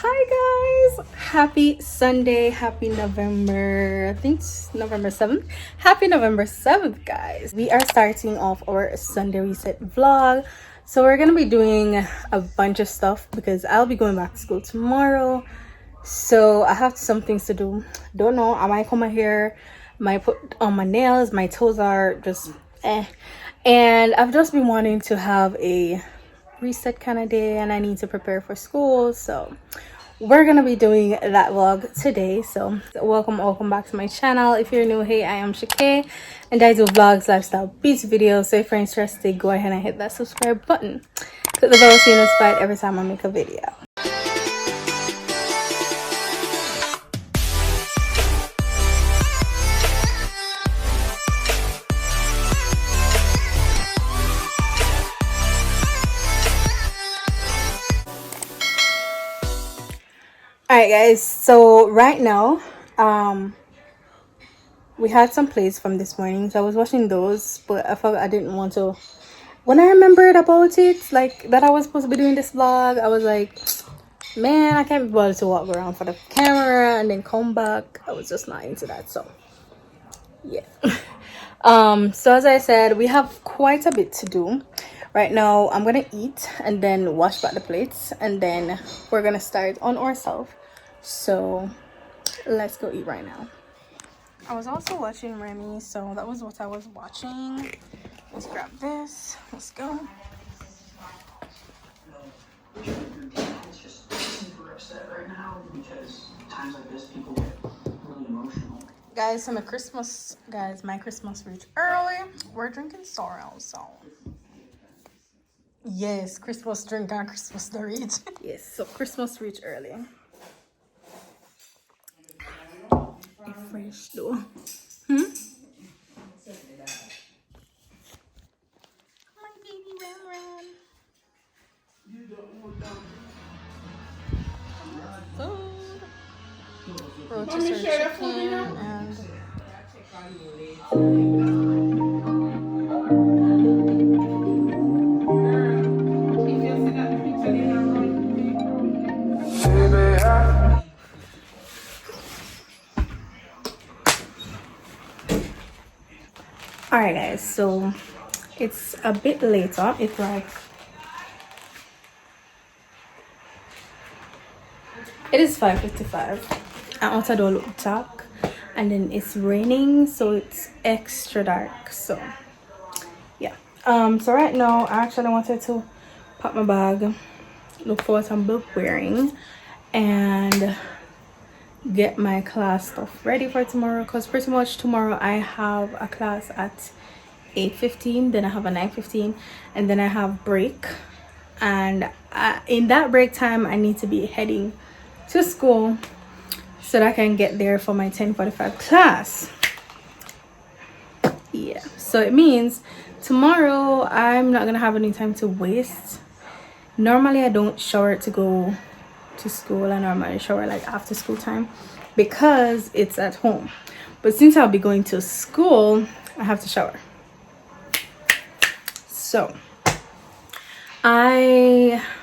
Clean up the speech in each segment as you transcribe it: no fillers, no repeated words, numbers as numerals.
Hi guys, happy Sunday, happy November, I think it's November 7th. Happy November 7th, guys. We are starting off our Sunday reset vlog. So we're gonna be doing a bunch of stuff because I'll be going back to school tomorrow. So I have some things to do. Don't know, I might comb my hair, might put on my nails, my toes are just and I've just been wanting to have a reset kind of day and I need to prepare for school, so we're gonna be doing that vlog today. So welcome back to my channel. If you're new, hey, I am Shakay and I do vlogs, lifestyle, beauty videos. So if you're interested, go ahead and hit that subscribe button, click the bell so you're notified every time I make a video. Alright guys, so right now we had some plates from this morning, so I was washing those, but I felt I didn't want to. When I remembered about it, like that I was supposed to be doing this vlog, I was like, man, I can't be bothered to walk around for the camera and then come back. I was just not into that, so yeah. So as I said, we have quite a bit to do. Right now I'm gonna eat and then wash back the plates and then we're gonna start on ourselves. So let's go eat right now. I was also watching Remy, so that was what I was watching. Let's grab this. Let's go. It's just super upset right now because times like this people get really emotional. Guys, so my Christmas reached early. We're drinking sorrel, so yes, Christmas drink and Christmas the reach. Yes, so Christmas reached early. Fresh though. My baby run. Food. Rotisserie chicken and alright guys, so it's a bit later. It's like it is 5:55. and outside all look dark and then it's raining, so it's extra dark. So yeah, so right now I actually wanted to pack my bag, look for what I'm wearing, and get my class stuff ready for tomorrow, because pretty much tomorrow I have a class at 8:15, then I have a 9:15, and then I have break, and in that break time I need to be heading to school so that I can get there for my 10:45 class. Yeah, so it means tomorrow I'm not gonna have any time to waste. Normally I don't shower to go to school. I normally shower like after school time because it's at home, but since I'll be going to school I have to shower. So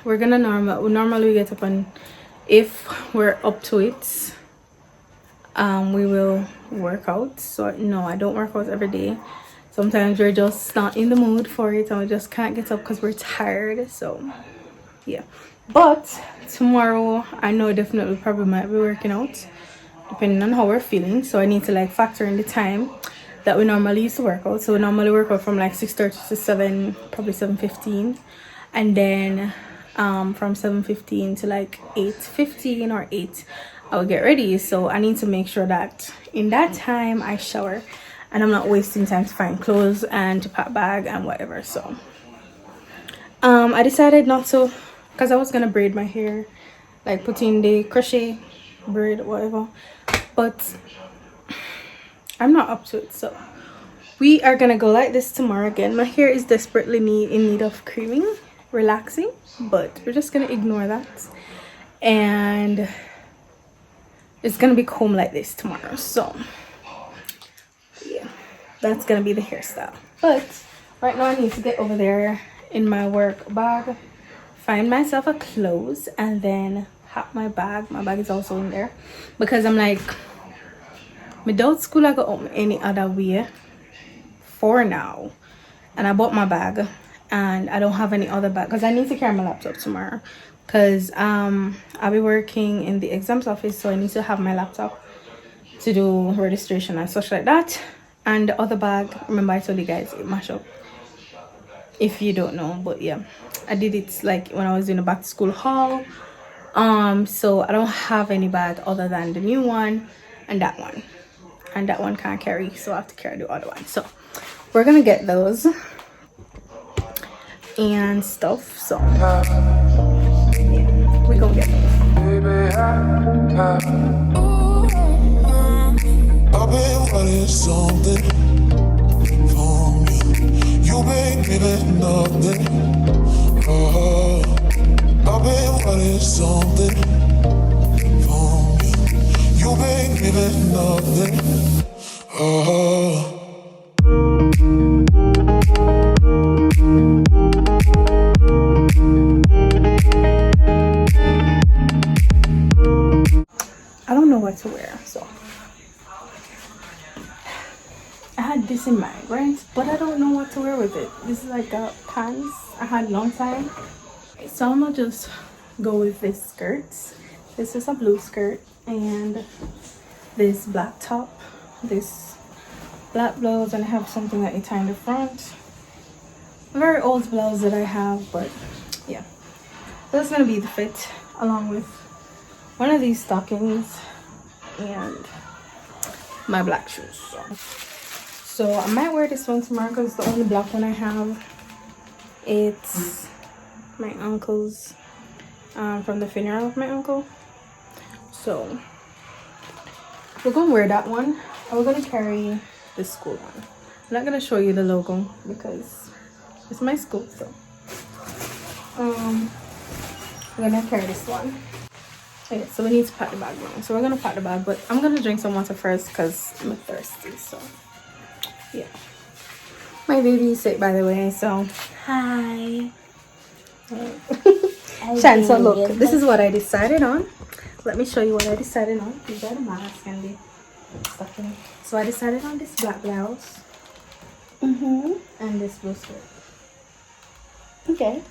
we're gonna normally get up, and if we're up to it we will work out. So no, I don't work out every day. Sometimes we're just not in the mood for it and we just can't get up because we're tired. So yeah, but tomorrow I know definitely probably might be working out depending on how we're feeling. So I need to like factor in the time that we normally used to work out. So we normally work out from like 6:30 to 7, probably 7:15, and then from 7:15 to like 8:15 or 8 I will get ready. So I need to make sure that in that time I shower and I'm not wasting time to find clothes and to pack bag and whatever. So I decided not to, because I was gonna braid my hair, like put in the crochet braid or whatever, but I'm not up to it. So we are gonna go like this tomorrow. Again, my hair is desperately in need of creaming, relaxing, but we're just gonna ignore that, and it's gonna be combed like this tomorrow. So yeah, that's gonna be the hairstyle. But right now I need to get over there in my work bag, find myself a clothes, and then my bag. My bag is also in there because I'm like, without school I go out any other way for now. And I bought my bag and I don't have any other bag because I need to carry my laptop tomorrow because I'll be working in the exams office, so I need to have my laptop to do registration and such like that. And the other bag, remember I told you guys, it mash up if you don't know, but yeah, I did it like when I was doing a back to school haul. So I don't have any bag other than the new one and that one, and that one can't carry, so I have to carry the other one. So we're gonna get those and stuff, so yeah, we gonna get those. I've been wanting something from you. You been giving nothing. I've been wanting something from you. You been giving nothing. I don't know what to wear, so I had this in mind, right? But I don't know what to wear with it. This is like a pants I had long time, so I'm gonna just go with this skirt. This is a blue skirt and this black top, this black blouse, and I have something that you tie in the front. A very old blouse that I have, but yeah, that's gonna be the fit, along with one of these stockings and my black shoes. So I might wear this one tomorrow because it's the only black one I have. It's my uncle's, from the funeral of my uncle. So we're gonna wear that one and we're gonna carry the school one. I'm not gonna show you the logo because it's my school, so I'm gonna carry this one. Okay, so we need to pack the bag now. So we're gonna pack the bag, but I'm gonna drink some water first because I'm thirsty. So yeah, my baby is sick, by the way, so hi. Chance, look, this is what I decided on. Let me show you what I decided on. These are the mask and the stuff in it. So I decided on this black blouse and this blue skirt. Okay.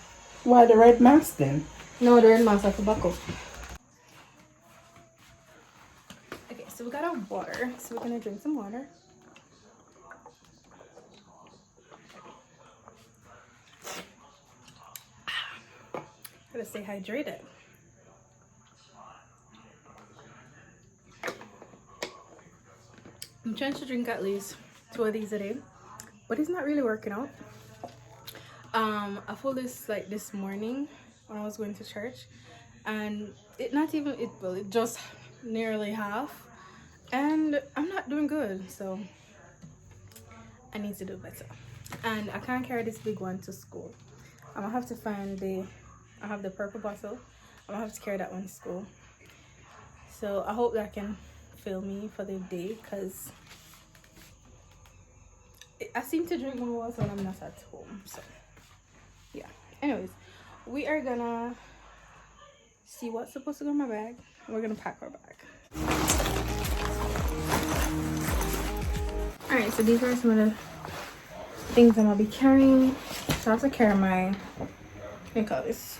Why the red mask then? No, the red mask I could buckle. Okay, so we got our water. So we're gonna drink some water. Gotta stay hydrated. I'm trying to drink at least 2 of these a day, but it's not really working out. I felt this like this morning when I was going to church, and it just nearly half, and I'm not doing good, so I need to do better. And I can't carry this big one to school. I'm gonna have to find I have the purple bottle. I'm gonna have to carry that one to school. So I hope that can fill me for the day, because I seem to drink more water when I'm not at home. So yeah, anyways, we are gonna see what's supposed to go in my bag. We're gonna pack our bag. All right, so these are some of the things I'm gonna be carrying. So I have to carry my, what do you call this?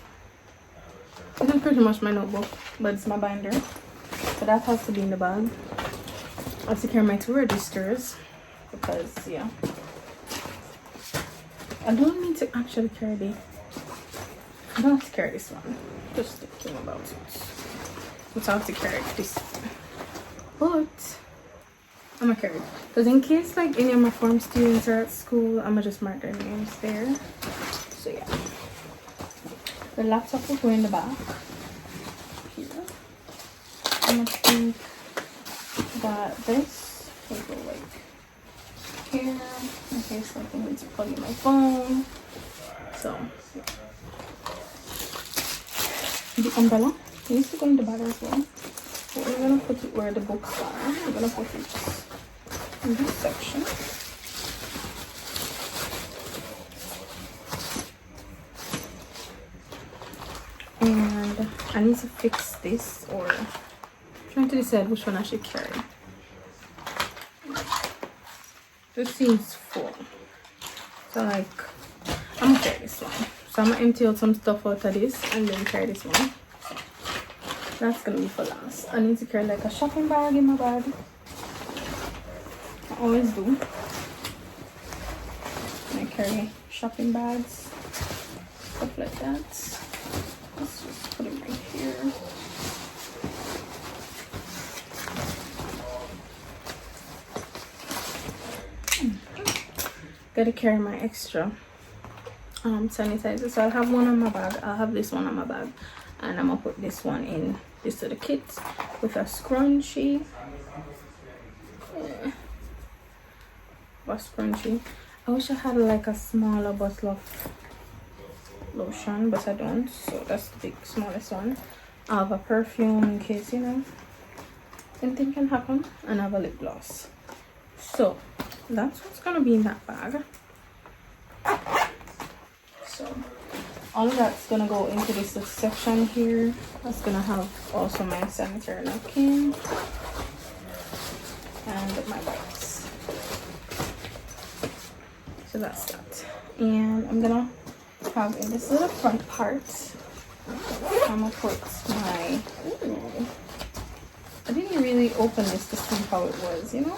This is pretty much my notebook, but it's my binder, so that has to be in the bag. I have to carry my 2 registers because yeah, I don't need to actually carry I don't have to carry this one, just thinking about it, but I have to carry this one. But I'm gonna carry it because in case like any of my form students are at school, I'm gonna just mark their names there. So yeah, the laptop will go in the back here. I'm gonna think that this will go like here in case like I need to plug in my phone. So yeah. The umbrella needs to go in the bag as well, but we're gonna put it where the books are. I'm gonna put it in this section. And I I need to fix this, or I'm trying to decide which one I should carry. This seems full, so like I'm gonna carry this one. So I'm gonna empty out some stuff out of this and then carry this one. That's gonna be for last. I need to carry like a shopping bag in my bag. I always do. I carry shopping bags, stuff like that. Let's just put it right here. Gotta carry my extra sanitizer. So I'll have one on my bag. I'll have this one on my bag, and I'm gonna put this one in this to the kit with a scrunchie. Yeah. A scrunchie. I wish I had like a smaller bottle of lotion, but I don't, so that's the smallest one. I have a perfume in case, you know, anything can happen, and I have a lip gloss. So that's what's gonna be in that bag. So all of that's gonna go into this section here. That's gonna have also my sanitary napkin and my wipes. So that's that. And I'm gonna have in this little front part, I'm gonna put my, ooh, I didn't really open this to see how it was, you know.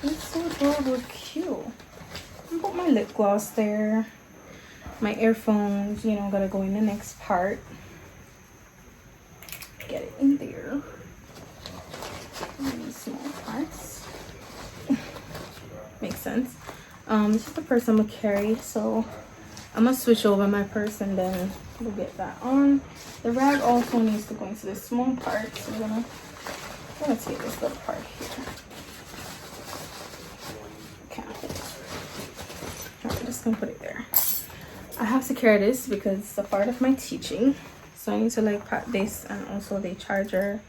It's so adorable, cute. I'm gonna put my lip gloss there. My earphones, you know, gotta go in the next part. Get it in there. These small parts. Makes sense. This is the purse I'm gonna carry, so I'm gonna switch over my purse and then we'll get that on. The rag also needs to go into this small part, so I'm gonna take this little part here. Okay. I'm just gonna put it there. I have to carry this because it's a part of my teaching, so I need to like pack this, and also the charger.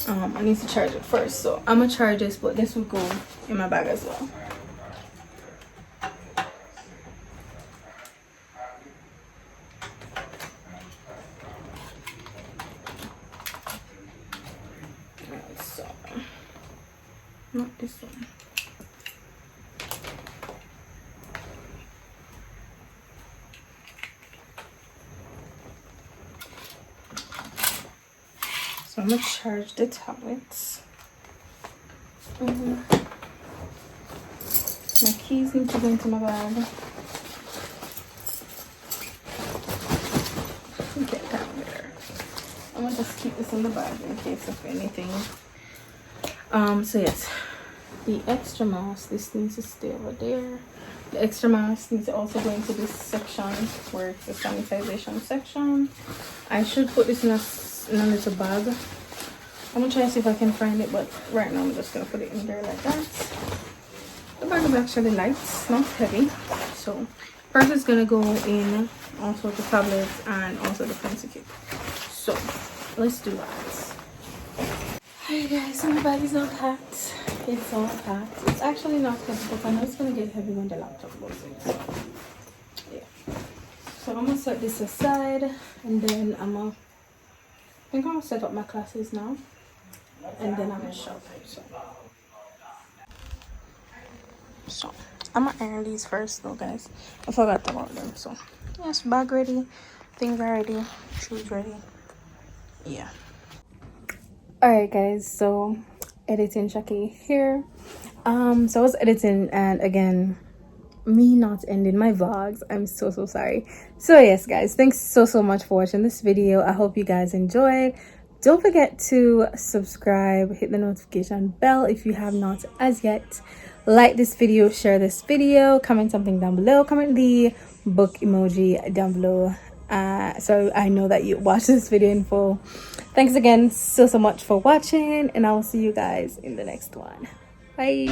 I need to charge it first, so I'm gonna charge this, but this will go in my bag as well. Alright, so not this one. So I'm gonna charge the tablets. My keys need to go into my bag. Get down there. I'm gonna just keep this in the bag in case of anything. So yes, the extra mask, this needs to stay over there. The extra mask needs to also go into this section where it's the sanitization section. I should put this in a little bag. I'm gonna try to see if I can find it, but right now I'm just gonna put it in there like that. The bag is actually light, not heavy, so purse is gonna go in, also the tablets and also the pencil kit. So let's do that. Hi guys, so my bag is all packed. It's all packed. It's actually not heavy, but I know it's gonna get heavy when the laptop goes in. So yeah. So I'm gonna set this aside, and then I think I'm gonna set up my classes now, and then I'm gonna shop. So I'm gonna iron these first though, guys. I forgot about them. So yes, bag ready, things are ready, shoes ready. Yeah. Alright guys, so editing Shakay here. So I was editing, and again, me not ending my vlogs. I'm so sorry. So yes guys, thanks so much for watching this video. I hope you guys enjoyed. Don't forget to subscribe, hit the notification bell if you have not as yet. Like this video, share this video, comment something down below, comment the book emoji down below, so I know that you watched this video in full. Thanks again so much for watching, and I will see you guys in the next one. Bye.